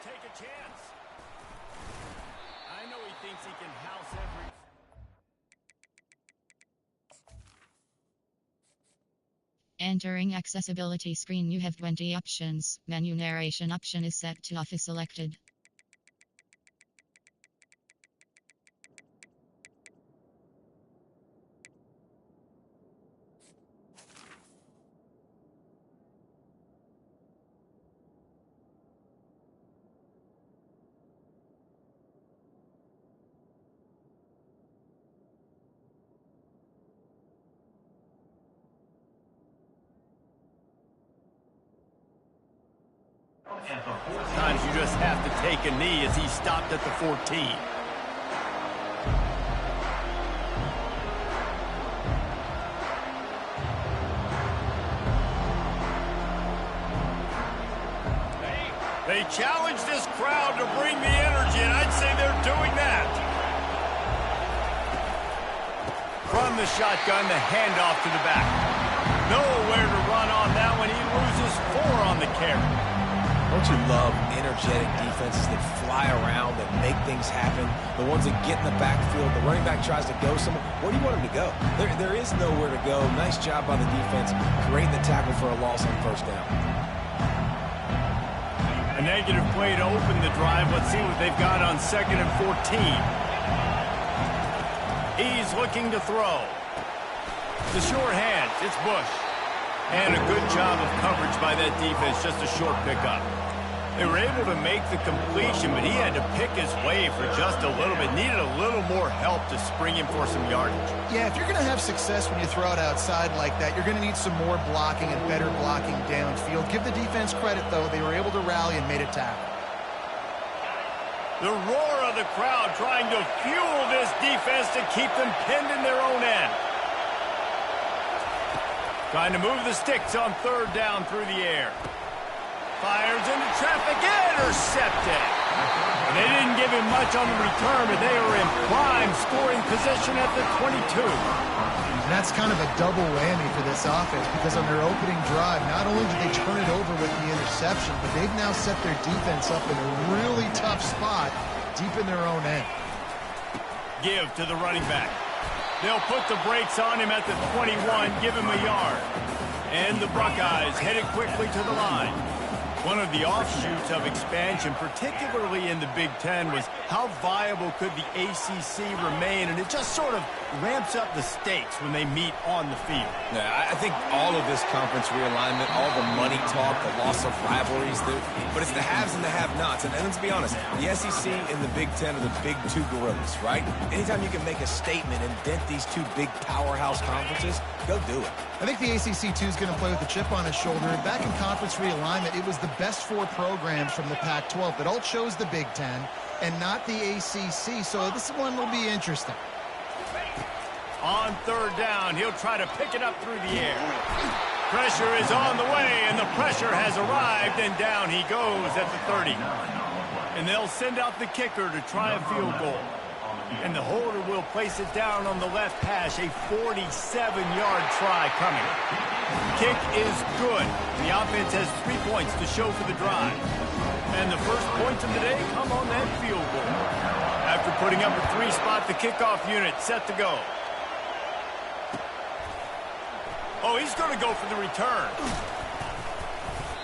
take a chance. I know he thinks he can house every... Entering accessibility screen, you have 20 options. Menu narration option is set to off is selected. Sometimes you just have to take a knee as he stopped at the 14. They challenge this crowd to bring the energy, and I'd say they're doing that. From the shotgun, the handoff to the back. Nowhere to run on that one. He loses 4 on the carry. Don't you love energetic defenses that fly around, that make things happen? The ones that get in the backfield, the running back tries to go somewhere. Where do you want him to go? There is nowhere to go. Nice job by the defense, creating the tackle for a loss on first down. A negative play to open the drive. Let's see what they've got on 2nd and 14. He's looking to throw. The short hands, it's Bush. And a good job of coverage by that defense, just a short pickup. They were able to make the completion, but he had to pick his way for just a little bit. Needed a little more help to spring him for some yardage. Yeah, if you're going to have success when you throw it outside like that, you're going to need some more blocking and better blocking downfield. Give the defense credit, though. They were able to rally and made a tackle. The roar of the crowd trying to fuel this defense to keep them pinned in their own end. Trying to move the sticks on 3rd down through the air. Fires into traffic, intercepted. And they didn't give him much on the return, but they were in prime scoring position at the 22. And that's kind of a double whammy for this offense, because on their opening drive, not only did they turn it over with the interception, but they've now set their defense up in a really tough spot deep in their own end. Give to the running back. They'll put the brakes on him at the 21, give him a yard. And the Buckeyes headed quickly to the line. One of the offshoots of expansion, particularly in the Big Ten, was how viable could the ACC remain, and it just sort of ramps up the stakes when they meet on the field. Yeah, I think all of this conference realignment, all the money talk, the loss of rivalries, but it's the haves and the have-nots. And let's be honest, the SEC and the Big Ten are the big 2 gorillas, right? Anytime you can make a statement and dent these 2 big powerhouse conferences, go do it. I think the ACC, too, is going to play with a chip on his shoulder. Back in conference realignment, it was the best 4 programs from the Pac-12 that all chose the Big Ten and not the ACC, so this one will be interesting. On 3rd down, he'll try to pick it up through the air. Pressure is on the way, and the pressure has arrived, and down he goes at the 30. And they'll send out the kicker to try a field goal. And the holder will place it down on the left hash, a 47-yard try coming. Kick is good. The offense has 3 points to show for the drive. And the first points of the day come on that field goal. After putting up a 3-spot, the kickoff unit set to go. Oh, he's going to go for the return.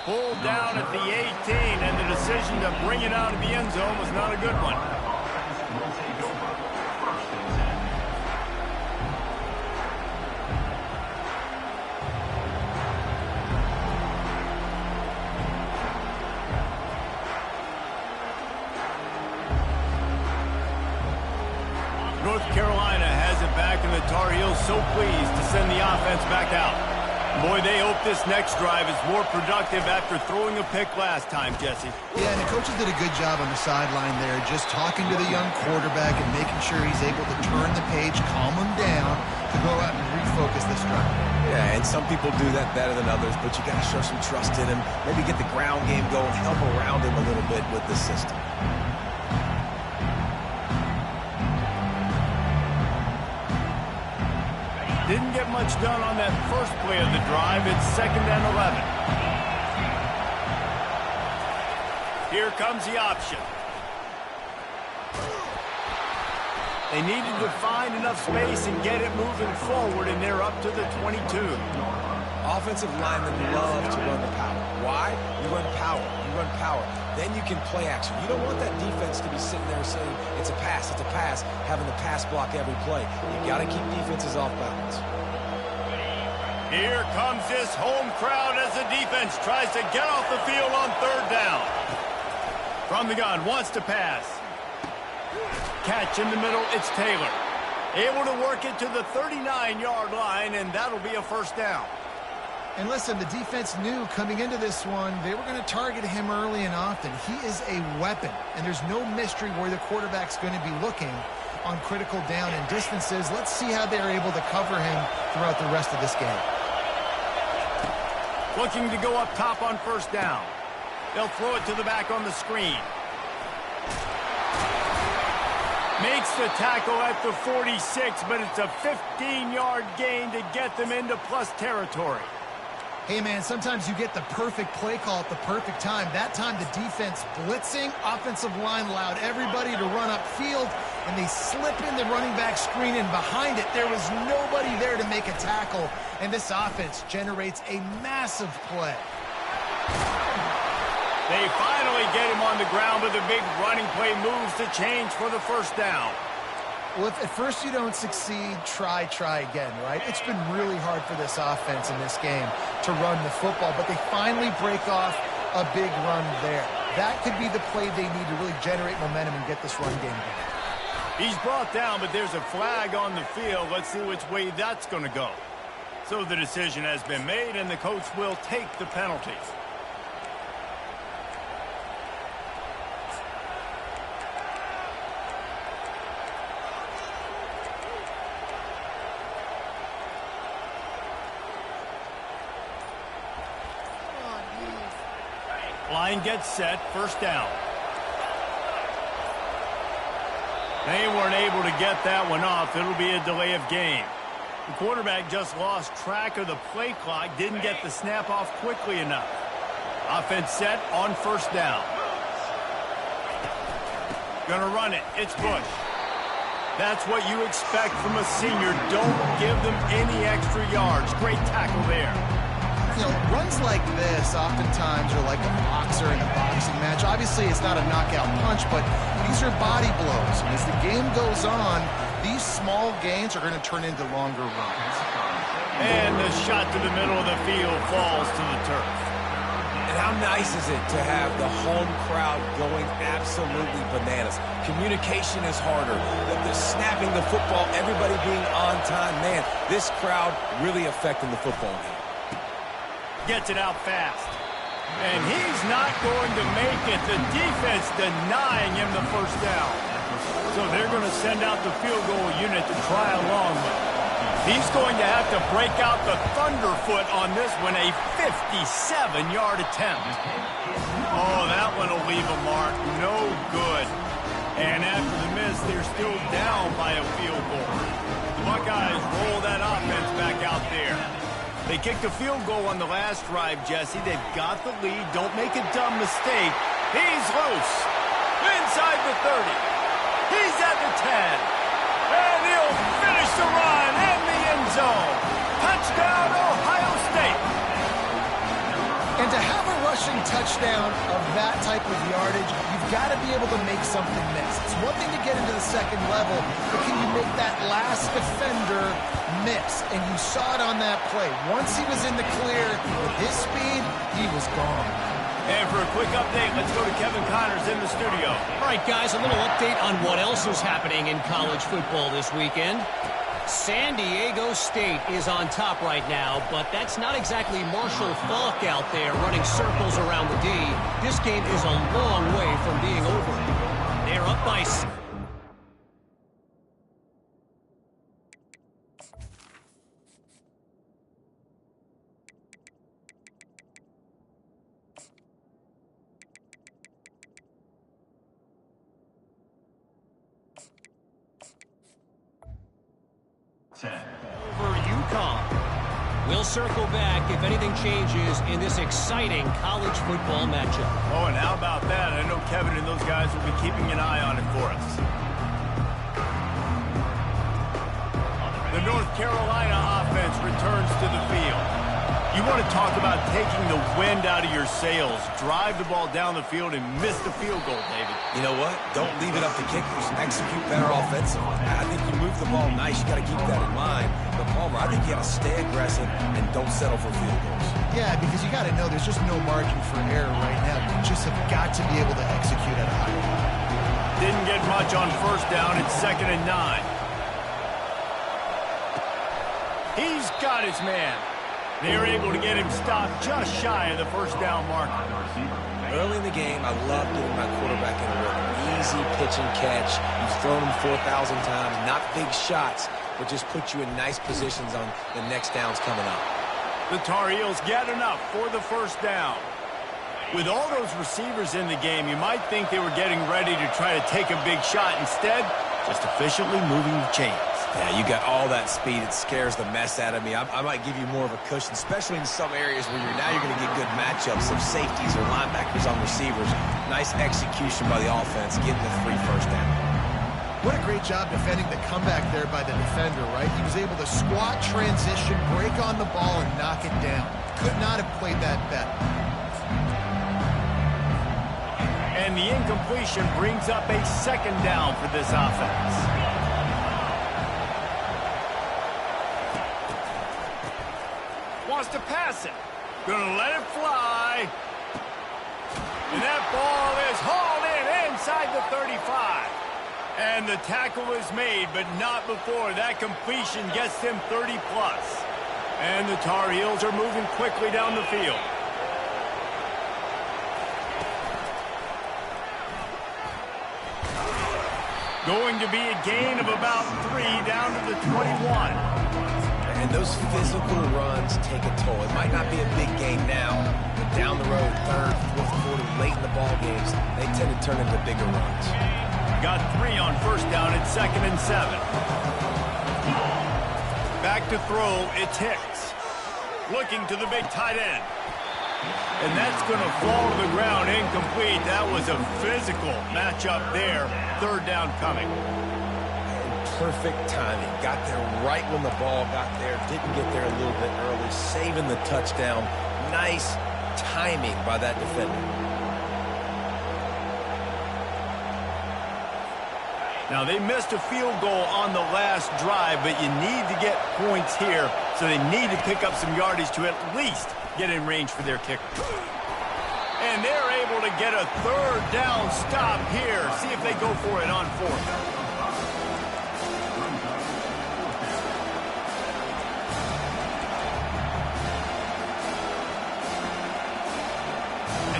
Pulled down at the 18, and the decision to bring it out of the end zone was not a good one. North Carolina has it back, and the Tar Heels so pleased to send the offense back out. Boy, they hope this next drive is more productive after throwing a pick last time, Jesse. Yeah, and the coaches did a good job on the sideline there, just talking to the young quarterback and making sure he's able to turn the page, calm him down, to go out and refocus this drive. Yeah, and some people do that better than others, but you got to show some trust in him, maybe get the ground game going, help around him a little bit with the system. Didn't get much done on that first play of the drive. It's 2nd and 11. Here comes the option. They needed to find enough space and get it moving forward, and they're up to the 22. Offensive linemen love to run the power. Why? You run power. You run power. Then you can play action. You don't want that defense to be sitting there saying, it's a pass, having the pass block every play. You got to keep defenses off balance. Here comes this home crowd as the defense tries to get off the field on third down. From the gun, wants to pass. Catch in the middle, it's Taylor. Able to work it to the 39-yard line, and that'll be a first down. And listen, the defense knew coming into this one, they were going to target him early and often. He is a weapon, and there's no mystery where the quarterback's going to be looking on critical down and distances. Let's see how they're able to cover him throughout the rest of this game. Looking to go up top on first down. They'll throw it to the back on the screen. Makes the tackle at the 46, but it's a 15-yard gain to get them into plus territory. Hey, man, sometimes you get the perfect play call at the perfect time. That time the defense blitzing, offensive line allowed everybody to run upfield, and they slip in the running back screen, and behind it there was nobody there to make a tackle, and this offense generates a massive play. They finally get him on the ground, but the big running play moves to change for the first down. Well, if at first you don't succeed, try again, right? It's been really hard for this offense in this game to run the football, but they finally break off a big run there. That could be the play they need to really generate momentum and get this run game going. He's brought down, but there's a flag on the field. Let's see which way that's going to go. So the decision has been made, and the coach will take the penalty. Line gets set, first down. They weren't able to get that one off. It'll be a delay of game. The quarterback just lost track of the play clock, didn't get the snap off quickly enough. Offense set on first down. Gonna run it, it's Bush. That's what you expect from a senior. Don't give them any extra yards. Great tackle there. You know, runs like this oftentimes are like a boxer in a boxing match. Obviously, it's not a knockout punch, but these are body blows. And as the game goes on, these small gains are going to turn into longer runs. And the shot to the middle of the field falls to the turf. And how nice is it to have the home crowd going absolutely bananas? Communication is harder. The snapping the football, everybody being on time. Man, this crowd really affecting the football game. Gets it out fast. And he's not going to make it. The defense denying him the first down. So they're going to send out the field goal unit to try along with. He's going to have to break out the thunderfoot on this one, a 57-yard attempt. Oh, that one will leave a mark. No good. And after the miss, they're still down by a field goal. The Buckeyes roll that offense back out there. They kicked a field goal on the last drive, Jesse. They've got the lead. Don't make a dumb mistake. He's loose. Inside the 30. He's at the 10. And he'll finish the run in the end zone. Touchdown, Ohio State. And to have a rushing touchdown of that type of yardage, you've got to be able to make something miss. It's one thing to get into the second level, but can you make that last defender miss? And you saw it on that play. Once he was in the clear with his speed, he was gone. And for a quick update, let's go to Kevin Connors in the studio. All right, guys, a little update on what else is happening in college football this weekend. San Diego State is on top right now, but that's not exactly Marshall Faulk out there running circles around the D. This game is a long way from being over. They're up by... Over UConn. We'll circle back if anything changes in this exciting college football matchup. Oh, and how about that? I know Kevin and those guys will be keeping an eye on it for us. The North Carolina offense returns to the field. You want to talk about taking the wind out of your sails. Drive the ball down the field and miss the field goal, David. You know what? Don't leave it up to kickers. Execute better offensively. I think you move the ball nice. You got to keep that in mind. But Palmer, I think you got to stay aggressive and don't settle for field goals. Yeah, because you got to know there's just no margin for error right now. You just have got to be able to execute at a high level. Didn't get much on first down. It's 2nd and 9. He's got his man. They're able to get him stopped just shy of the first down marker. Early in the game, I love getting my quarterback in a rhythm. Easy pitch and catch. You've thrown him 4,000 times. Not big shots, but just put you in nice positions on the next downs coming up. The Tar Heels get enough for the first down. With all those receivers in the game, you might think they were getting ready to try to take a big shot. Instead, just efficiently moving the chains. Yeah, you got all that speed. It scares the mess out of me. I might give you more of a cushion, especially in some areas where you're going to get good matchups of safeties or linebackers on receivers. Nice execution by the offense, getting the 3 first down. What a great job defending the comeback there by the defender, right? He was able to squat, transition, break on the ball, and knock it down. Could not have played that better. And the incompletion brings up a 2nd down for this offense. Wants to pass it. Gonna let it fly. And that ball is hauled in inside the 35. And the tackle is made, but not before that completion gets them 30+. And the Tar Heels are moving quickly down the field. Going to be a gain of about 3 down to the 21. And those physical runs take a toll. It might not be a big game now, but down the road, 3rd, 4th quarter, late in the ball games, they tend to turn into bigger runs. Got 3 on first down at 2nd and 7. Back to throw, it's Hicks. Looking to the big tight end. And that's going to fall to the ground incomplete. That was a physical matchup there. 3rd down coming. Perfect timing. Got there right when the ball got there. Didn't get there a little bit early. Saving the touchdown. Nice timing by that defender. Now, they missed a field goal on the last drive, but you need to get points here, so they need to pick up some yardage to at least get in range for their kicker. And they're able to get a 3rd down stop here. See if they go for it on 4th.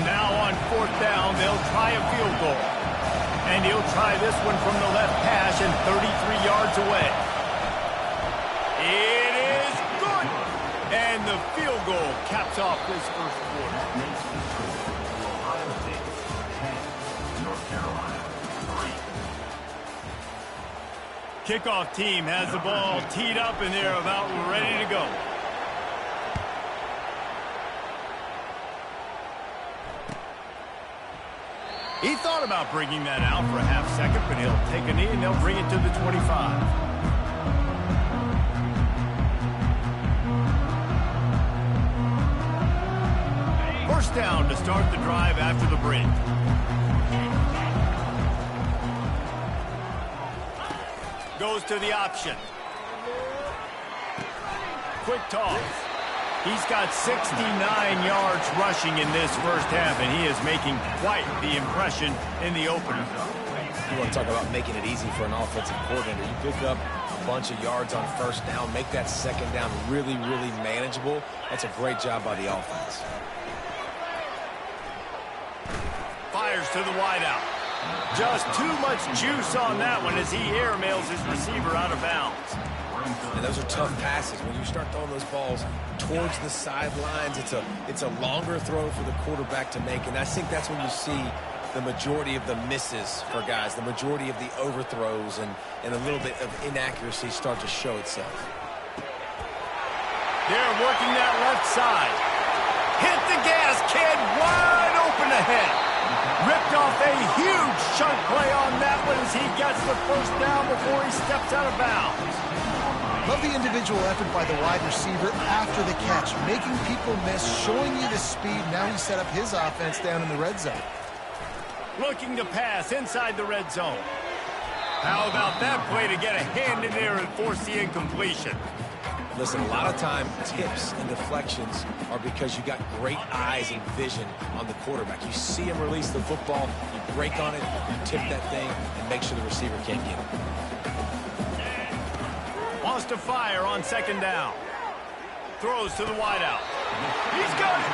Now on 4th down, they'll try a field goal. And he'll try this one from the left hash and 33 yards away. It is good! And the field goal caps off this first quarter. Kickoff team has the ball teed up and they're about ready to go. He thought about bringing that out for a half second, but he'll take a knee and they'll bring it to the 25. First down to start the drive after the break. Goes to the option. Quick toss. He's got 69 yards rushing in this first half, and he is making quite the impression in the opener. You want to talk about making it easy for an offensive coordinator. You pick up a bunch of yards on first down, make that 2nd down really, really manageable. That's a great job by the offense. Fires to the wideout. Just too much juice on that one as he airmails his receiver out of bounds. And those are tough passes. When you start throwing those balls towards the sidelines, it's a longer throw for the quarterback to make. And I think that's when you see the majority of the misses for guys, the majority of the overthrows and a little bit of inaccuracy start to show itself. They're working that left side. Hit the gas, kid. Wide open ahead. Ripped off a huge chunk play on that one as he gets the first down before he steps out of bounds. Love the individual effort by the wide receiver after the catch, making people miss, showing you the speed. Now he set up his offense down in the red zone. Looking to pass inside the red zone. How about that play to get a hand in there and force the incompletion? Listen, a lot of time, tips and deflections are because you got great eyes and vision on the quarterback. You see him release the football, you break on it, you tip that thing, and make sure the receiver can't get it. Wants to fire on second down. Throws to the wideout. He's got it.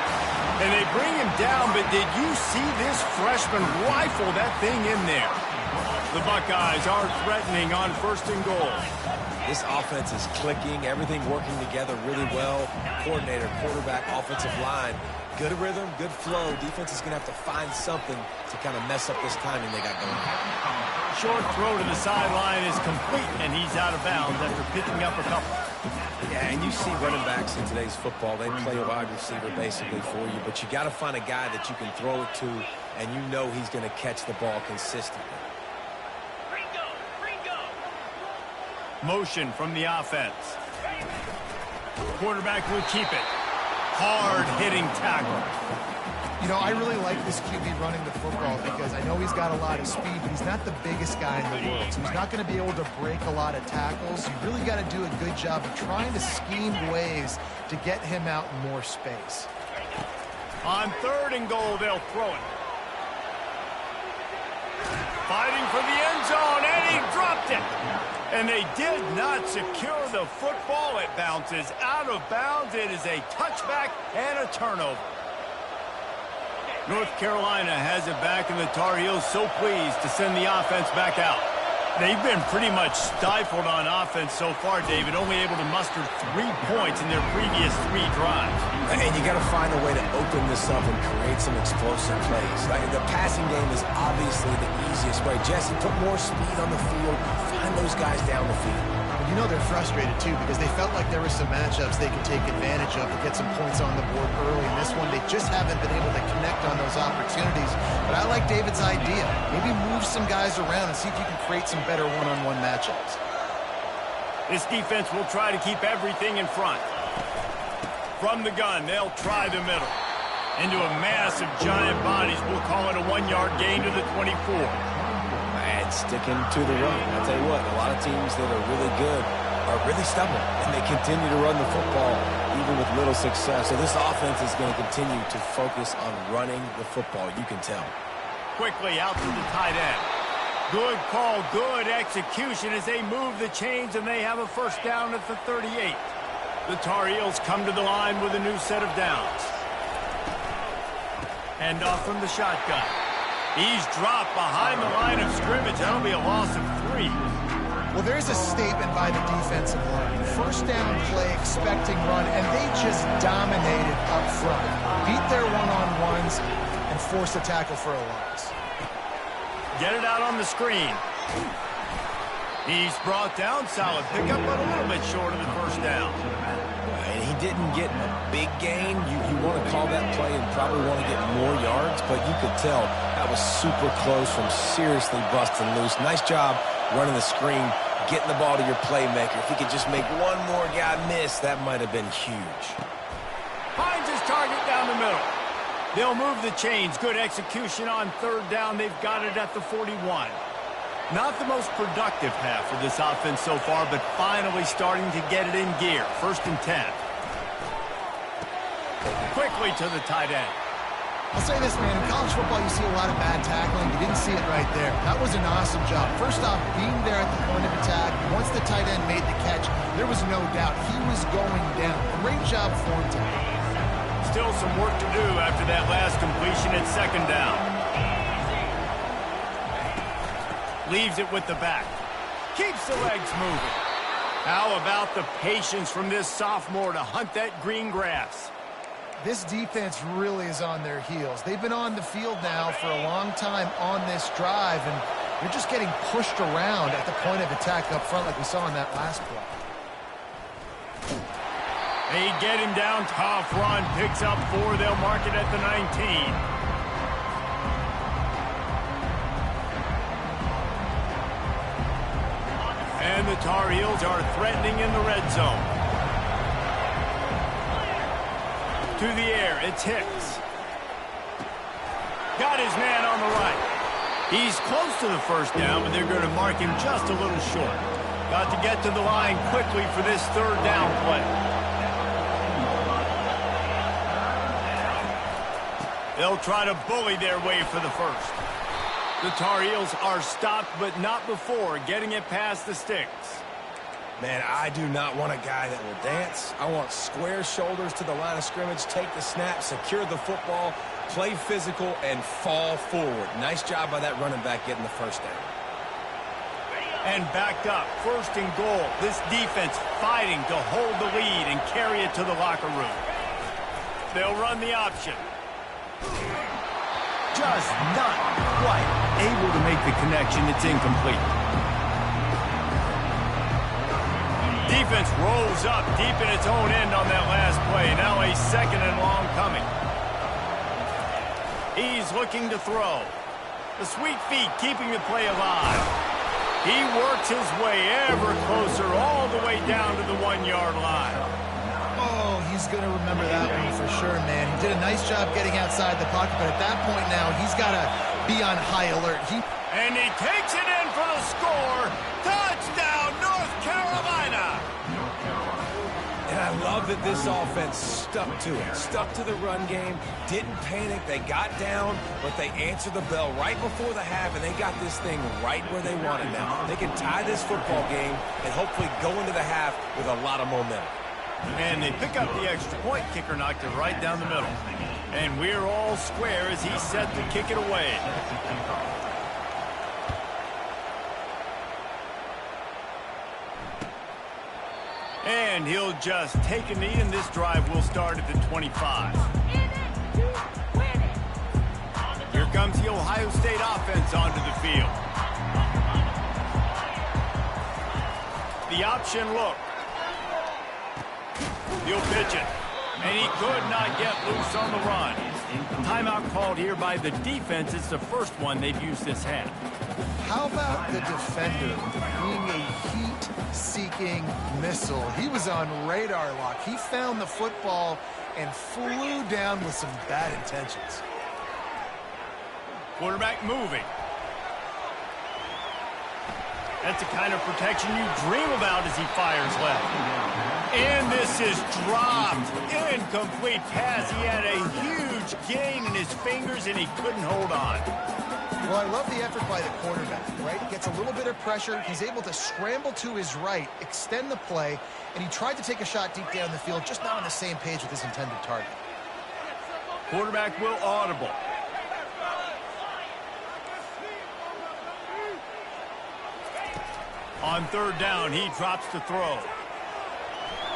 And they bring him down, but did you see this freshman rifle that thing in there? The Buckeyes are threatening on first and goal. This offense is clicking, everything working together really well. Coordinator, quarterback, offensive line. Good rhythm, good flow. Defense is going to have to find something to kind of mess up this timing they got going on. Short throw to the sideline is complete, and he's out of bounds after picking up a couple. Yeah, and you see running backs in today's football. They play a wide receiver basically for you, but you got to find a guy that you can throw it to, and you know he's going to catch the ball consistently. Motion from the offense. Quarterback will keep it. Hard-hitting tackle. You know, I really like this QB running the football because I know he's got a lot of speed, but he's not the biggest guy in the world, so he's not going to be able to break a lot of tackles. You really got to do a good job of trying to scheme ways to get him out in more space. On third and goal, they'll throw it. Fighting for the end zone, and he dropped it. And they did not secure the football. It bounces out of bounds. It is a touchback and a turnover. North Carolina has it back, and the Tar Heels so pleased to send the offense back out. They've been pretty much stifled on offense so far, David, only able to muster 3 points in their previous 3 drives. And you got to find a way to open this up and create some explosive plays. Like the passing game is obviously the easiest way. Jesse, put more speed on the field. Find those guys down the field. You know they're frustrated, too, because they felt like there were some matchups they could take advantage of to get some points on the board early. In this one, they just haven't been able to connect on those opportunities. But I like David's idea. Maybe move some guys around and see if you can create some better one-on-one matchups. This defense will try to keep everything in front. From the gun, they'll try the middle. Into a mass of giant bodies. We'll call it a 1-yard gain to the 24. And sticking to the run. I'll tell you what, a lot of teams that are really good are really stubborn, and they continue to run the football even with little success. So this offense is going to continue to focus on running the football, you can tell. Quickly out to the tight end. Good call, good execution as they move the chains, and they have a first down at the 38. The Tar Heels come to the line with a new set of downs. Hand off from the shotgun. He's dropped behind the line of scrimmage. That'll be a loss of 3. Well, there's a statement by the defensive line. First down play, expecting run, and they just dominated up front. Beat their one-on-ones and force a tackle for a loss. Get it out on the screen. He's brought down. Solid pickup, but a little bit short of the first down. And he didn't get a big gain. You want to call that play and probably want to get more yards, but you could tell that was super close from seriously busting loose. Nice job running the screen, getting the ball to your playmaker. If he could just make one more guy miss, that might have been huge. Finds his target down the middle. They'll move the chains. Good execution on third down. They've got it at the 41. Not the most productive half of this offense so far, but finally starting to get it in gear. First and 10. Quickly to the tight end. I'll say this, man. In college football, you see a lot of bad tackling. You didn't see it right there. That was an awesome job. First off, being there at the point of attack. Once the tight end made the catch, there was no doubt he was going down. Great job for him today. Still some work to do after that last completion at second down. Leaves it with the back. Keeps the legs moving. How about the patience from this sophomore to hunt that green grass? This defense really is on their heels. They've been on the field now for a long time on this drive, and they're just getting pushed around at the point of attack up front like we saw in that last play. They get him down. Tough run. Picks up 4. They'll mark it at the 19. And the Tar Heels are threatening in the red zone. To the air. It's Hicks. Got his man on the right. He's close to the first down, but they're going to mark him just a little short. Got to get to the line quickly for this third down play. They'll try to bully their way for the first. The Tar Heels are stopped, but not before getting it past the sticks. Man, I do not want a guy that will dance. I want square shoulders to the line of scrimmage, take the snap, secure the football, play physical, and fall forward. Nice job by that running back getting the first down. And backed up, 1st and goal. This defense fighting to hold the lead and carry it to the locker room. They'll run the option. Just not quite able to make the connection. It's incomplete. Defense rolls up deep in its own end on that last play. Now a 2nd and long coming. He's looking to throw. The sweet feet keeping the play alive. He works his way ever closer all the way down to the 1-yard line. Oh, he's going to remember that one for sure, man. He did a nice job getting outside the pocket, but at that point now, he's got to be on high alert. And he takes it in for the score. Touchdown, North Carolina! And I love that this offense stuck to it. Stuck to the run game, didn't panic. They got down, but they answered the bell right before the half, and they got this thing right where they want it now. They can tie this football game and hopefully go into the half with a lot of momentum. And they pick up the extra point. Kicker knocked it right down the middle. And we're all square as he's set to kick it away. And he'll just take a knee, and this drive will start at the 25. Here comes the Ohio State offense onto the field. The option look. He'll pitch it. And he could not get loose on the run. Timeout called here by the defense. It's the first one they've used this half. How about the defender being a heat-seeking missile? He was on radar lock. He found the football and flew down with some bad intentions. Quarterback moving. That's the kind of protection you dream about as he fires left. And this is dropped. Incomplete pass. He had a huge gain in his fingers, and he couldn't hold on. Well, I love the effort by the quarterback, right? Gets a little bit of pressure. He's able to scramble to his right, extend the play, and he tried to take a shot deep down the field, just not on the same page with his intended target. Quarterback will audible. On 3rd down, he drops to throw.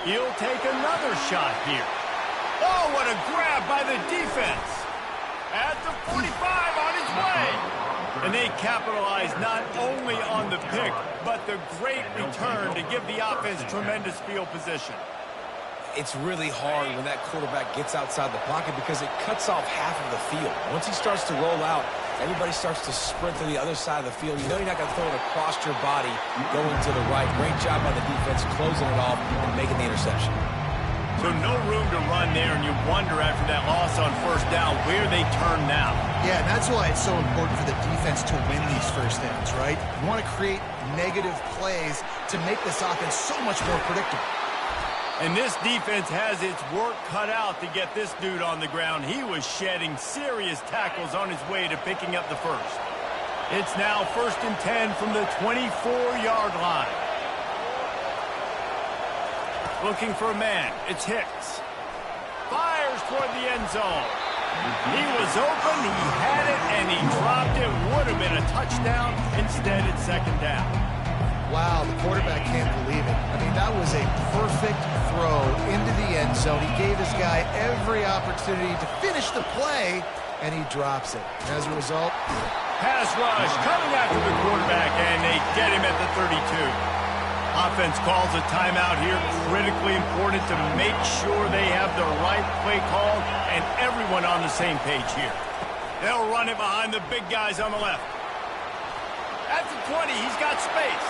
He'll take another shot here. Oh, what a grab by the defense. At the 45 on his way. And they capitalize not only on the pick, but the great return to give the offense tremendous field position. It's really hard when that quarterback gets outside the pocket because it cuts off half of the field. Once he starts to roll out, everybody starts to sprint to the other side of the field. You know you're not going to throw it across your body going to the right. Great job by the defense closing it off and making the interception. So no room to run there, and you wonder after that loss on 1st down where they turn now. Yeah, and that's why it's so important for the defense to win these first downs, right? You want to create negative plays to make this offense so much more predictable. And this defense has its work cut out to get this dude on the ground. He was shedding serious tackles on his way to picking up the first. It's now 1st and 10 from the 24-yard line. Looking for a man. It's Hicks. Fires toward the end zone. He was open, he had it, and he dropped it. Would have been a touchdown. Instead, it's 2nd down. Wow, the quarterback can't believe it. I mean, that was a perfect throw into the end zone. He gave his guy every opportunity to finish the play, and he drops it. As a result, pass rush coming after the quarterback, and they get him at the 32. Offense calls a timeout here. Critically important to make sure they have the right play call and everyone on the same page here. They'll run it behind the big guys on the left. At the 20, he's got space.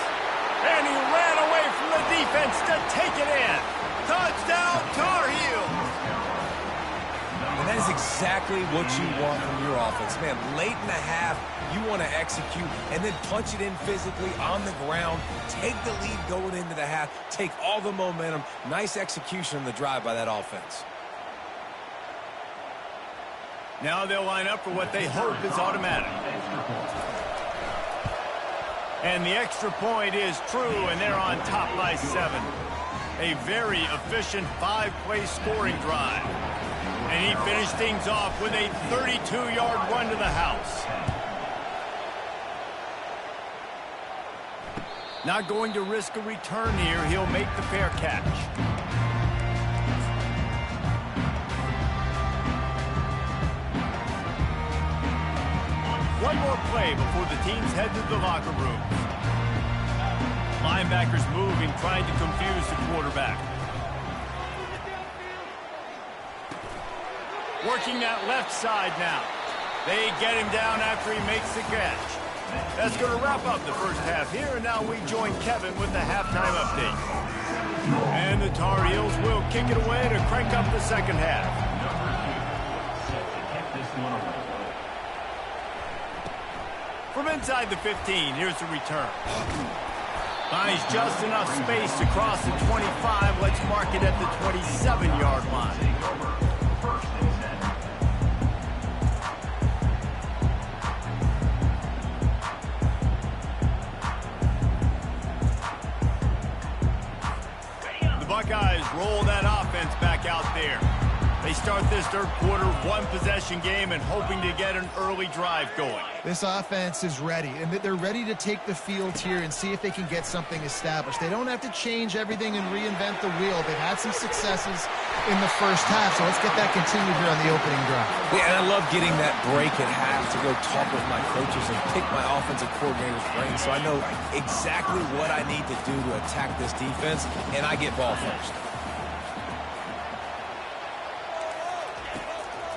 And he ran away from the defense to take it in. Touchdown, Tar Heels. And that is exactly what you want from your offense. Man, late in the half, you want to execute and then punch it in physically on the ground. Take the lead going into the half. Take all the momentum. Nice execution on the drive by that offense. Now they'll line up for what they hope is automatic. And the extra point is true, and they're on top by 7. A very efficient 5-play scoring drive. And he finished things off with a 32-yard run to the house. Not going to risk a return here. He'll make the fair catch. One more play before the teams head to the locker rooms. Linebackers moving, trying to confuse the quarterback. Working that left side now. They get him down after he makes the catch. That's going to wrap up the first half here, and now we join Kevin with the halftime update. And the Tar Heels will kick it away to crank up the second half. From inside the 15, here's the return. Finds just enough space to cross the 25. Let's mark it at the 27-yard line. The Buckeyes roll that offense back out there. They start this third quarter one-possession game and hoping to get an early drive going. This offense is ready, and they're ready to take the field here and see if they can get something established. They don't have to change everything and reinvent the wheel. They've had some successes in the first half, so let's get that continued here on the opening drive. Yeah, and I love getting that break at half to go talk with my coaches and pick my offensive coordinator's brain so I know exactly what I need to do to attack this defense, and I get ball first.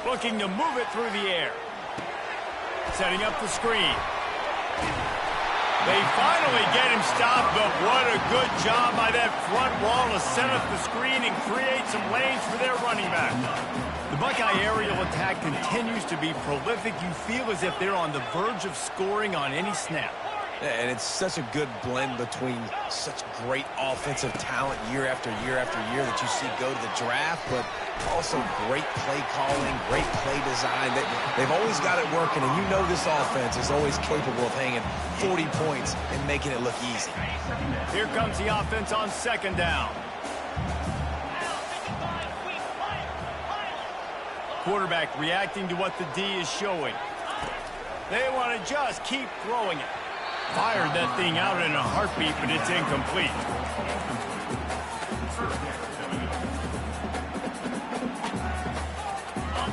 Looking to move it through the air. Setting up the screen. They finally get him stopped, but what a good job by that front wall to set up the screen and create some lanes for their running back. The Buckeye aerial attack continues to be prolific. You feel as if they're on the verge of scoring on any snap. And it's such a good blend between such great offensive talent year after year after year that you see go to the draft, but also great play calling, great play design. They've always got it working, and you know this offense is always capable of hanging 40 points and making it look easy. Here comes the offense on second down. Quarterback reacting to what the D is showing. They want to just keep throwing it. Fired that thing out in a heartbeat, but it's incomplete.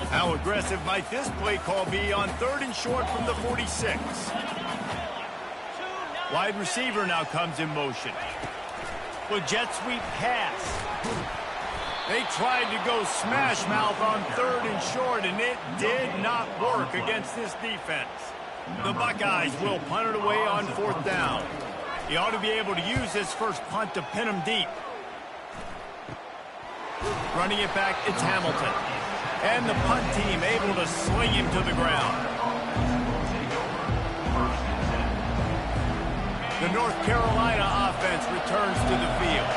How aggressive might this play call be on 3rd and short from the 46? Wide receiver now comes in motion. With jet sweep pass. They tried to go smash mouth on 3rd and short, and it did not work against this defense. The Buckeyes will punt it away on 4th down. He ought to be able to use this first punt to pin him deep. Running it back, it's Hamilton. And the punt team able to sling him to the ground. The North Carolina offense returns to the field.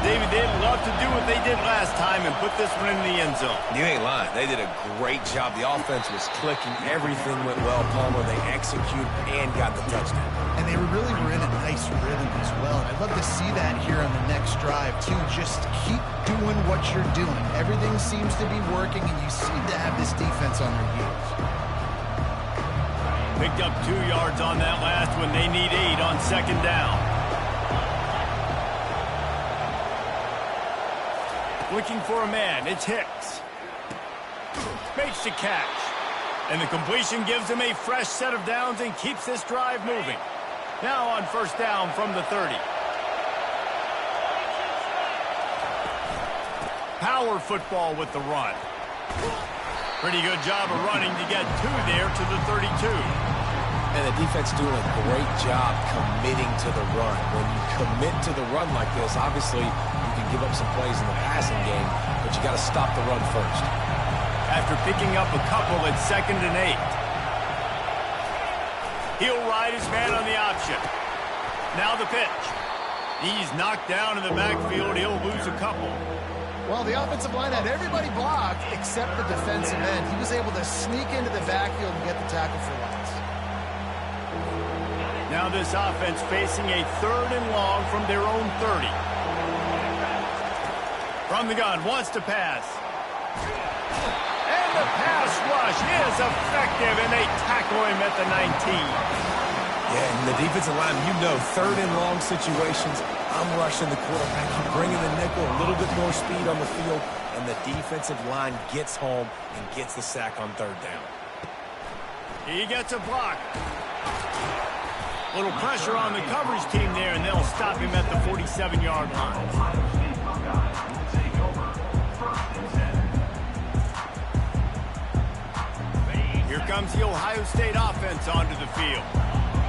David, they'd love to do what they did last time and put this one in the end zone. You ain't lying. They did a great job. The offense was clicking. Everything went well, Palmer. They executed and got the touchdown. And they really were in a nice rhythm as well. And I'd love to see that here on the next drive, too. Just keep doing what you're doing. Everything seems to be working, and you seem to have this defense on their heels. Picked up 2 yards on that last one. They need 8 on second down. Looking for a man. It's Hicks. Makes the catch. And the completion gives him a fresh set of downs and keeps this drive moving. Now on first down from the 30. power football with the run. Pretty good job of running to get 2 there to the 32. And the defense doing a great job committing to the run. When you commit to the run like this, obviously you can give up some plays in the passing game, but you got to stop the run first. After picking up a couple at 2nd and 8. He'll ride his man on the option. Now the pitch. He's knocked down in the backfield. He'll lose a couple. Well, the offensive line had everybody blocked except the defensive end. He was able to sneak into the backfield and get the tackle for loss. Now this offense facing a 3rd and long from their own 30. From the gun, wants to pass. And the pass rush is effective, and they tackle him at the 19. Yeah, and the defensive line, you know, 3rd and long situations, I'm rushing the quarterback. I'm bringing the nickel, a little bit more speed on the field, and the defensive line gets home and gets the sack on 3rd down. He gets a block. Little pressure on the coverage team there, and they'll stop him at the 47-yard line. Here comes the Ohio State offense onto the field.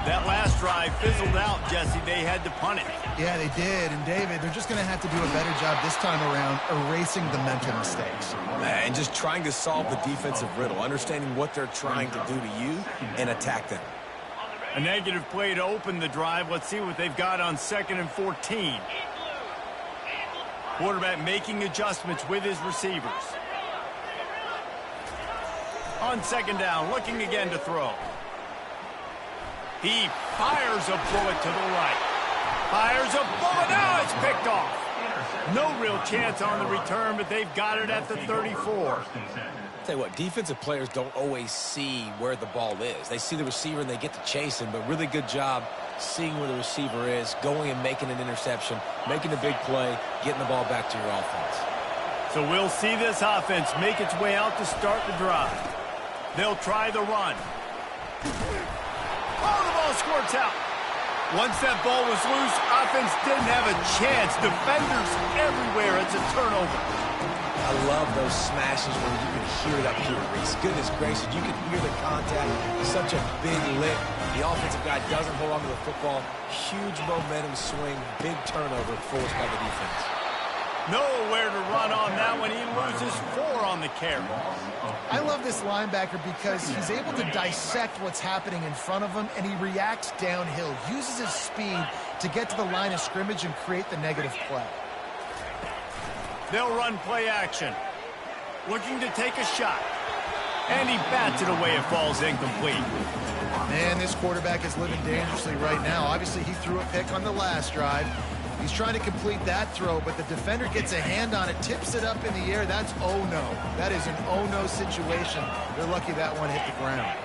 That last drive fizzled out, Jesse. They had to punt it. Yeah, they did. And, David, they're just going to have to do a better job this time around erasing the mental mistakes. And just trying to solve the defensive riddle, understanding what they're trying to do to you and attack them. A negative play to open the drive. Let's see what they've got on 2nd and 14. Quarterback making adjustments with his receivers. On 2nd down, looking again to throw. He fires a bullet to the right. Fires a bullet. Now it's picked off. No real chance on the return, but they've got it at the 34. Tell you what, defensive players don't always see where the ball is. They see the receiver and they get to chase him, but really good job seeing where the receiver is, going and making an interception, making a big play, getting the ball back to your offense. So we'll see this offense make its way out to start the drive. They'll try the run. Oh, the ball squirts out. Once that ball was loose, offense didn't have a chance. Defenders everywhere. It's a turnover. I love those smashes where you can hear it up here, Reese. Goodness gracious, you can hear the contact. Such a big lick. The offensive guy doesn't hold on to the football. Huge momentum swing. Big turnover forced by the defense. Nowhere to run on that one. He loses 4 on the carry. I love this linebacker because he's able to dissect what's happening in front of him, and he reacts downhill, uses his speed to get to the line of scrimmage and create the negative play. They'll run play action. Looking to take a shot. And he bats it away. It falls incomplete. Man, this quarterback is living dangerously right now. Obviously, he threw a pick on the last drive. He's trying to complete that throw, but the defender gets a hand on it, tips it up in the air. That's oh no. That is an oh no situation. They're lucky that one hit the ground.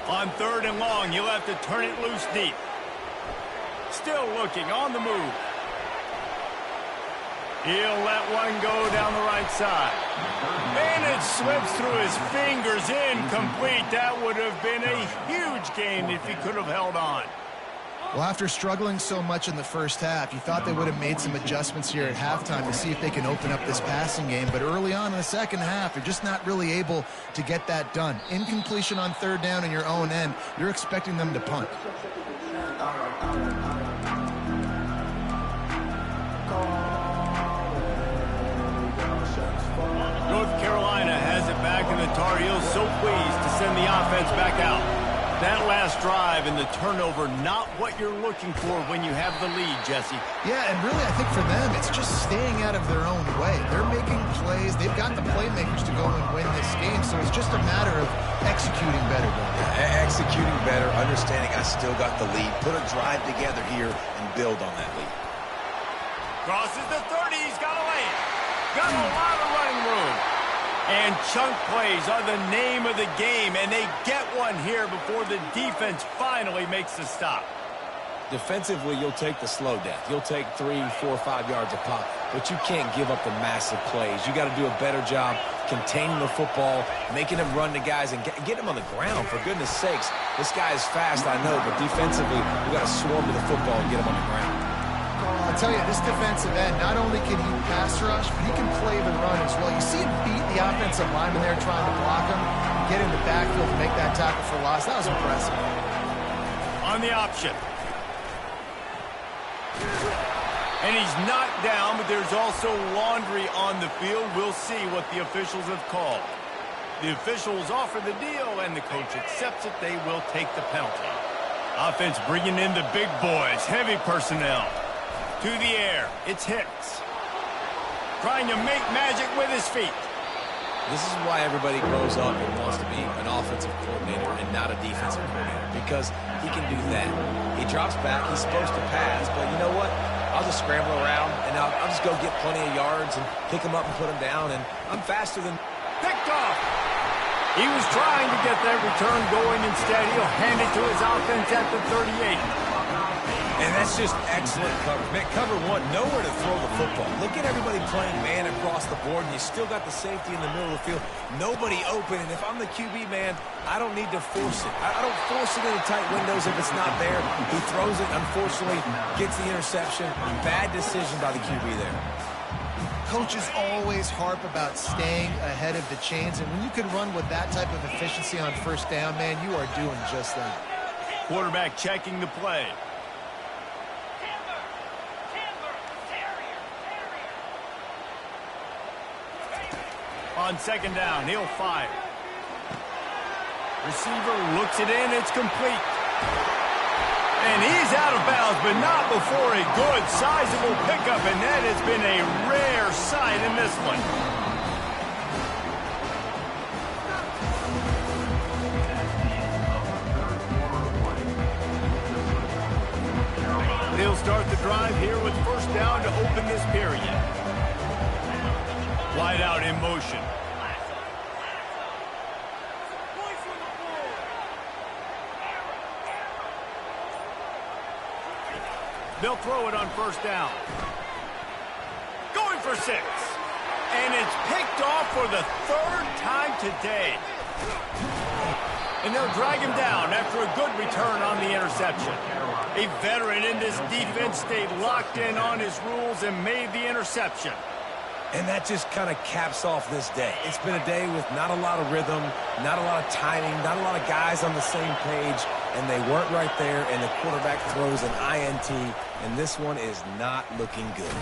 On 3rd and long, you'll have to turn it loose deep. Still looking on the move. He'll let one go down the right side. And it slips through his fingers. Incomplete. That would have been a huge gain if he could have held on. Well, after struggling so much in the first half, you thought they would have made some adjustments here at halftime to see if they can open up this passing game. But early on in the second half, they're just not really able to get that done. Incompletion on 3rd down in your own end, you're expecting them to punt. North Carolina has it back, and the Tar Heels so pleased to send the offense back out. That last drive and the turnover, not what you're looking for when you have the lead, Jesse. Yeah, and really, I think for them, it's just staying out of their own way. They're making plays. They've got the playmakers to go and win this game, so it's just a matter of executing better. Executing better, understanding I still got the lead. Put a drive together here and build on that lead. Crosses the 30. He's got to lay it. Got a lot of running room. And chunk plays are the name of the game, and they get one here before the defense finally makes the stop. Defensively, you'll take the slow death. You'll take 3, 4, 5 yards a pop, but you can't give up the massive plays. You got to do a better job containing the football, making them run to guys, and get them on the ground, for goodness sakes. This guy is fast, I know, but defensively, we got to swarm to the football and get him on the ground. I'll tell you, this defensive end, not only can he pass rush, but he can play the run as well. You see him beat the offensive lineman there trying to block him, get in the backfield to make that tackle for loss. That was impressive. On the option. And he's knocked down, but there's also laundry on the field. We'll see what the officials have called. The officials offer the deal, and the coach accepts it. They will take the penalty. Offense bringing in the big boys, heavy personnel. To the air, it's Hicks. Trying to make magic with his feet. This is why everybody grows up and wants to be an offensive coordinator and not a defensive coordinator, because he can do that. He drops back, he's supposed to pass, but you know what? I'll just scramble around, and I'll just go get plenty of yards and pick him up and put him down, and I'm faster than... Picked off! He was trying to get that return going. Instead, he'll hand it to his offense at the 38. And that's just excellent coverage. Man, cover one, nowhere to throw the football. Look at everybody playing man across the board, and you still got the safety in the middle of the field. Nobody open, and if I'm the QB, man, I don't need to force it. I don't force it into tight windows if it's not there. He throws it, unfortunately, gets the interception. Bad decision by the QB there. Coaches always harp about staying ahead of the chains, and when you can run with that type of efficiency on first down, man, you are doing just that. Quarterback checking the play. On second down, he'll fire. Receiver looks it in, it's complete. And he's out of bounds, but not before a good, sizable pickup, and that has been a rare sight in this one. They'll start the drive here with first down to open this period. Wide out in motion. They'll throw it on first down. Going for 6. And it's picked off for the 3rd time today. And they'll drag him down after a good return on the interception. A veteran in this defense stayed locked in on his rules and made the interception. And that just kind of caps off this day. It's been a day with not a lot of rhythm, not a lot of timing, not a lot of guys on the same page, and they weren't right there, and the quarterback throws an INT, and this one is not looking good.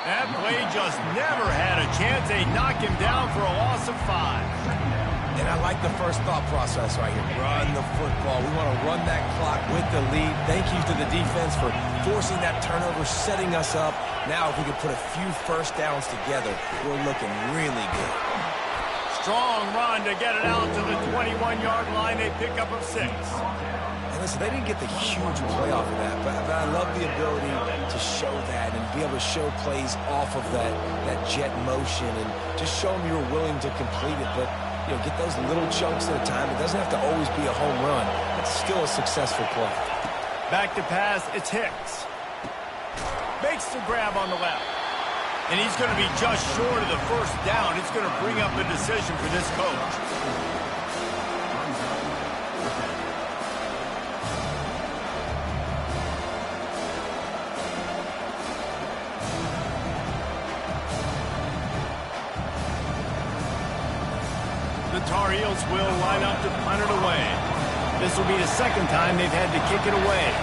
That play just never had a chance. They knock him down for a loss of 5. And I like the first thought process right here. Run the football. We want to run that clock with the lead. Thank you to the defense for forcing that turnover, setting us up. Now if we can put a few first downs together, we're looking really good. Strong run to get it out to the 21-yard line. They pick up of 6. And listen, they didn't get the huge play off of that, but I love the ability to show that and be able to show plays off of that jet motion and just show them you were willing to complete it. But you know, get those little chunks at a time. It doesn't have to always be a home run. It's still a successful play. Back to pass, it's Hicks. Makes the grab on the left. And he's going to be just short of the first down. It's going to bring up a decision for this coach. The Tar Heels will line up to punt it away. This will be the 2nd time they've had to kick it away.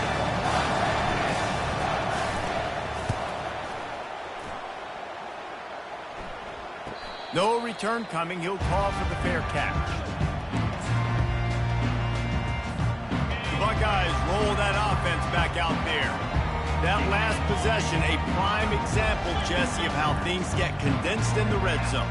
No return coming. He'll call for the fair catch. The Buckeyes roll that offense back out there. That last possession, a prime example, Jesse, of how things get condensed in the red zone.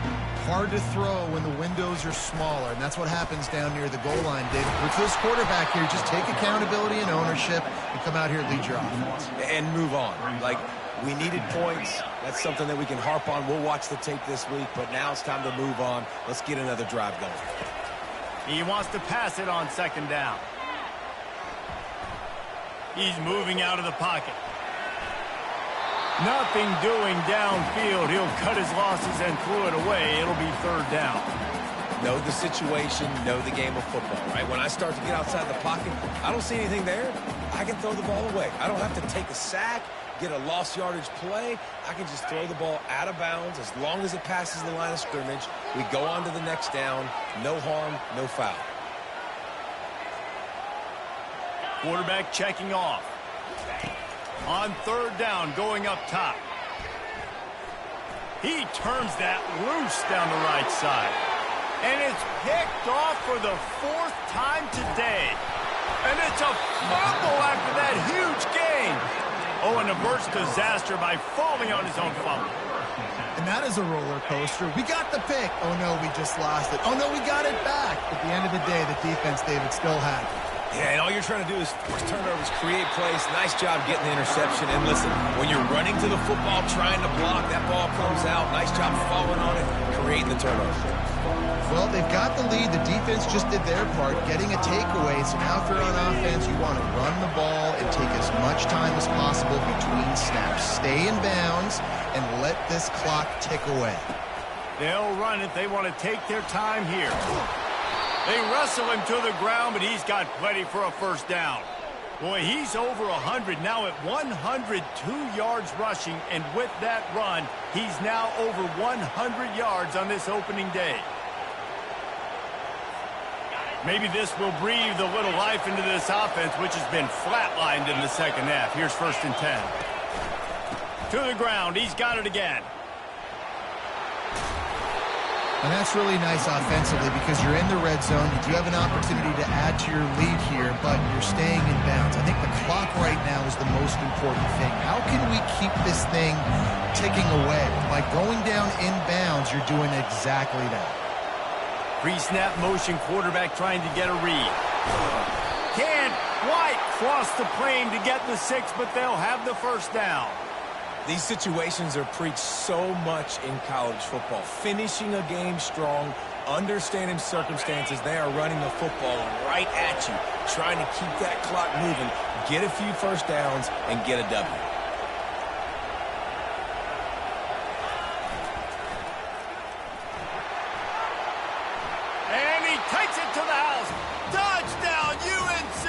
Hard to throw when the windows are smaller, and that's what happens down near the goal line, David. With this quarterback here, just take accountability and ownership and come out here and lead your offense. And move on. Like, we needed points. That's something that we can harp on. We'll watch the tape this week, but now it's time to move on. Let's get another drive going. He wants to pass it on 2nd down. He's moving out of the pocket. Nothing doing downfield. He'll cut his losses and throw it away. It'll be third down. Know the situation, know the game of football, right? When I start to get outside the pocket, I don't see anything there. I can throw the ball away. I don't have to take a sack, get a lost yardage play. I can just throw the ball out of bounds as long as it passes the line of scrimmage. We go on to the next down. No harm, no foul. Quarterback checking off. On third down, going up top. He turns that loose down the right side. And it's picked off for the fourth time today. And it's a fumble after that huge gain. Oh, and averts disaster by falling on his own fumble. And that is a roller coaster. We got the pick. Oh, no, we just lost it. Oh, no, we got it back. At the end of the day, the defense, David, still had it. Yeah, and all you're trying to do is force turnovers, create plays. Nice job getting the interception. And listen, when you're running to the football, trying to block, that ball comes out. Nice job falling on it, creating the turnover. Well, they've got the lead. The defense just did their part, getting a takeaway. So now if you're on offense, you want to run the ball and take as much time as possible between snaps. Stay in bounds and let this clock tick away. They'll run it. They want to take their time here. They wrestle him to the ground, but he's got plenty for a first down. Boy, he's over 100 now at 102 yards rushing, and with that run, he's now over 100 yards on this opening day. Maybe this will breathe a little life into this offense, which has been flatlined in the second half. Here's 1st and 10. To the ground. He's got it again. And that's really nice offensively because you're in the red zone. You do have an opportunity to add to your lead here, but you're staying in bounds. I think the clock right now is the most important thing. How can we keep this thing ticking away? By going down in bounds, you're doing exactly that. Pre-snap motion, quarterback trying to get a read. Can't quite cross the plane to get the 6, but they'll have the first down. These situations are preached so much in college football. Finishing a game strong, understanding circumstances. They are running the football right at you, trying to keep that clock moving, get a few first downs, and get a W. And he takes it to the house. Touchdown, UNC!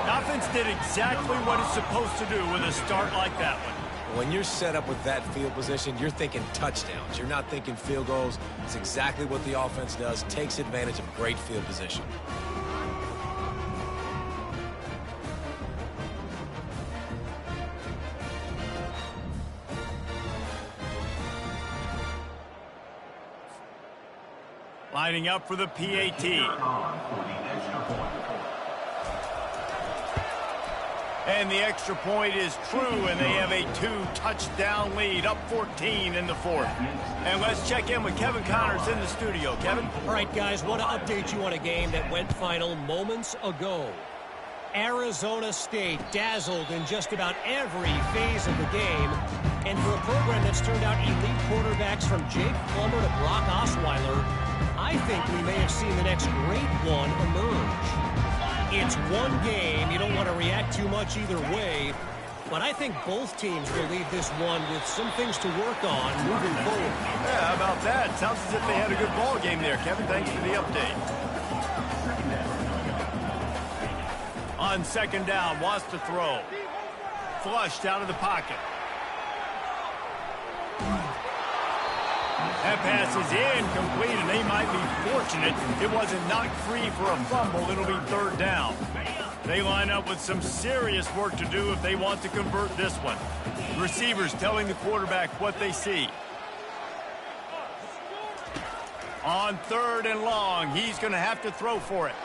Offense did exactly what it's supposed to do with a start like that one. When you're set up with that field position, you're thinking touchdowns. You're not thinking field goals. It's exactly what the offense does, takes advantage of great field position. Lining up for the PAT. And the extra point is true, and they have a 2-touchdown lead, up 14 in the 4th. And let's check in with Kevin Connors in the studio. Kevin? All right, guys, want to update you on a game that went final moments ago. Arizona State dazzled in just about every phase of the game. And for a program that's turned out elite quarterbacks from Jake Plummer to Brock Osweiler, I think we may have seen the next great one emerge. It's one game. You don't want to react too much either way. But I think both teams will leave this one with some things to work on moving forward. Yeah, how about that? Sounds as if they had a good ball game there. Kevin, thanks for the update. On 2nd down, wants to throw. Flushed out of the pocket. That pass is incomplete, and they might be fortunate it wasn't knocked free for a fumble. It'll be 3rd down. They line up with some serious work to do if they want to convert this one. Receivers telling the quarterback what they see. On 3rd and long, he's going to have to throw for it.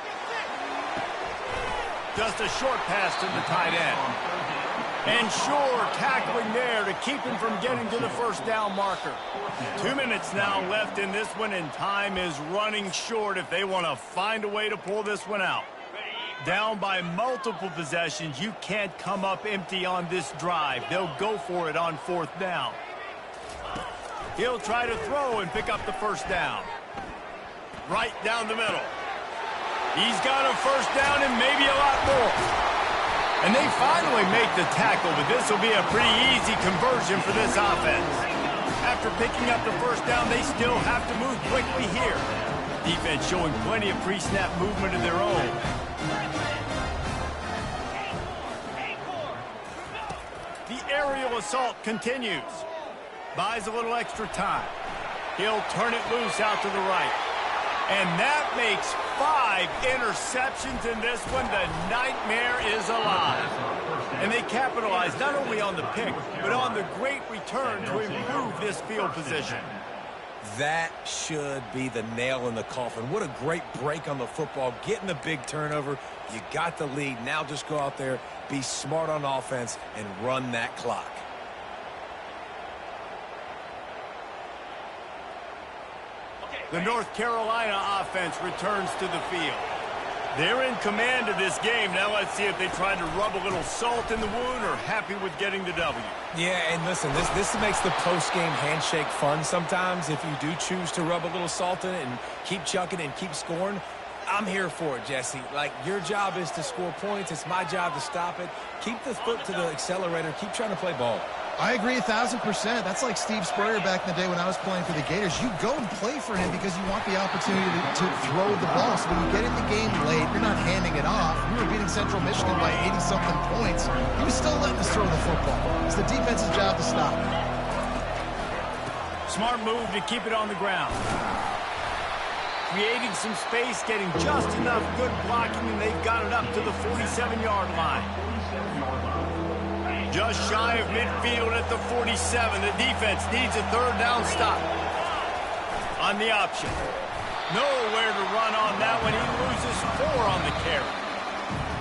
Just a short pass to the tight end. And Shore tackling there to keep him from getting to the first down marker. 2 minutes now left in this one, and time is running short if they want to find a way to pull this one out. Down by multiple possessions, you can't come up empty on this drive. They'll go for it on 4th down. He'll try to throw and pick up the first down. Right down the middle. He's got a first down and maybe a lot more. And they finally make the tackle, but this will be a pretty easy conversion for this offense. After picking up the first down, they still have to move quickly here. Defense showing plenty of pre-snap movement of their own. The aerial assault continues. Buys a little extra time. He'll turn it loose out to the right. And that makes 5 interceptions in this one. The nightmare is alive. And they capitalize not only on the pick, but on the great return to improve this field position. That should be the nail in the coffin. What a great break on the football. Getting the big turnover. You got the lead. Now just go out there, be smart on offense, and run that clock. The North Carolina offense returns to the field. They're in command of this game. Now let's see if they try to rub a little salt in the wound or happy with getting the W. Yeah, and listen, this makes the post-game handshake fun sometimes if you do choose to rub a little salt in it and keep chucking and keep scoring. I'm here for it, Jesse. Like, your job is to score points. It's my job to stop it. Keep the foot to the accelerator. Keep trying to play ball. I agree 1,000%. That's like Steve Spurrier back in the day when I was playing for the Gators. You go and play for him because you want the opportunity to throw the ball. So when you get in the game late, you're not handing it off. We were beating Central Michigan by 80-something points. He was still letting us throw the football. It's the defense's job to stop it. Smart move to keep it on the ground. Creating some space, getting just enough good blocking, and they've got it up to the 47-yard line. Just shy of midfield at the 47. The defense needs a third down stop. On the option. Nowhere to run on that one. He loses 4 on the carry.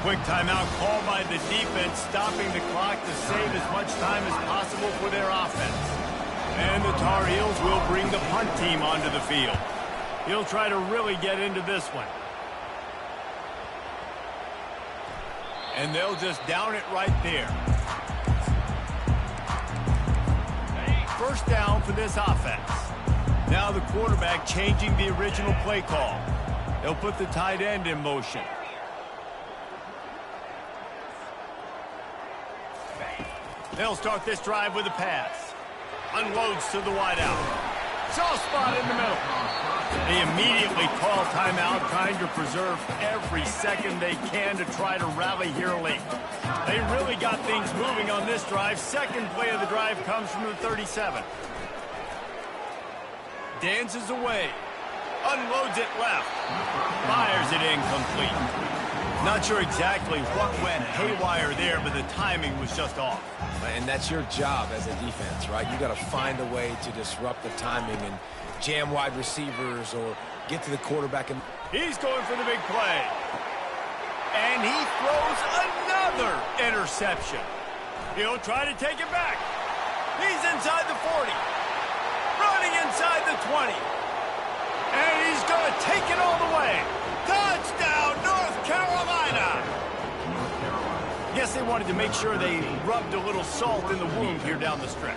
Quick timeout called by the defense, stopping the clock to save as much time as possible for their offense. And the Tar Heels will bring the punt team onto the field. He'll try to really get into this one. And they'll just down it right there. First down for this offense. Now the quarterback changing the original play call. They'll put the tight end in motion. They'll start this drive with a pass. Unloads to the wideout. Soft spot in the middle. They immediately call timeout, trying to preserve every second they can to try to rally here late. They really got things moving on this drive. Second play of the drive comes from the 37. Dances away. Unloads it left. Fires it incomplete. Not sure exactly what went haywire there, but the timing was just off. And that's your job as a defense, right? You got to find a way to disrupt the timing and jam wide receivers or get to the quarterback. And he's going for the big play. And he throws another interception. He'll try to take it back. He's inside the 40. Running inside the 20. And he's going to take it all the way. Touchdown, North Carolina! Guess they wanted to make sure they rubbed a little salt in the wound here down the stretch.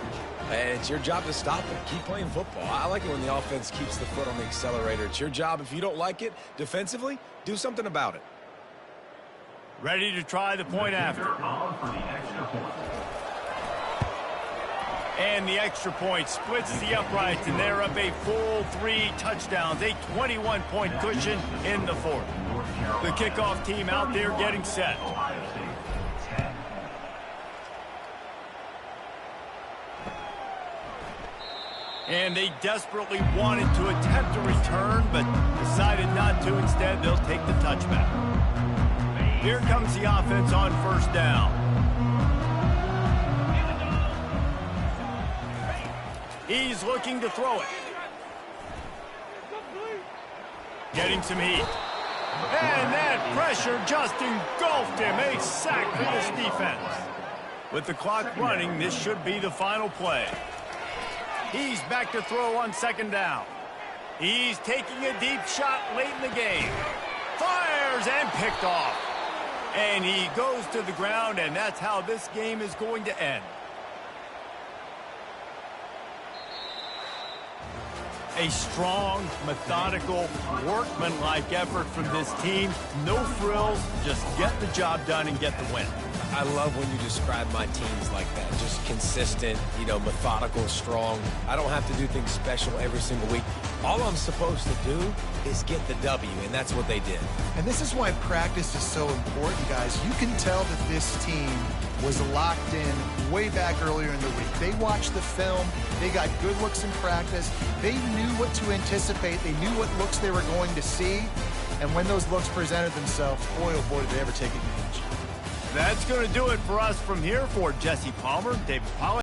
And it's your job to stop it. Keep playing football. I like it when the offense keeps the foot on the accelerator. It's your job. If you don't like it defensively, do something about it. Ready to try the point after. And the extra point splits the uprights, and they're up a full 3 touchdowns, a 21-point cushion in the fourth. The kickoff team out there getting set. And they desperately wanted to attempt a return, but decided not to. Instead, they'll take the touchback. Here comes the offense on first down. He's looking to throw it. Getting some heat. And that pressure just engulfed him. A sack for this defense. With the clock running, this should be the final play. He's back to throw on second down. He's taking a deep shot late in the game. Fires and picked off. And he goes to the ground, and that's how this game is going to end. A strong, methodical, workmanlike effort from this team. No frills, just get the job done and get the win. I love when you describe my teams like that. Just consistent, methodical, strong. I don't have to do things special every single week. All I'm supposed to do is get the W, and that's what they did. And this is why practice is so important, guys. You can tell that this team was locked in way back earlier in the week. They watched the film. They got good looks in practice. They knew what to anticipate. They knew what looks they were going to see. And when those looks presented themselves, boy, oh boy, did they ever take advantage. That's going to do it for us from here. For Jesse Palmer, David Pollack.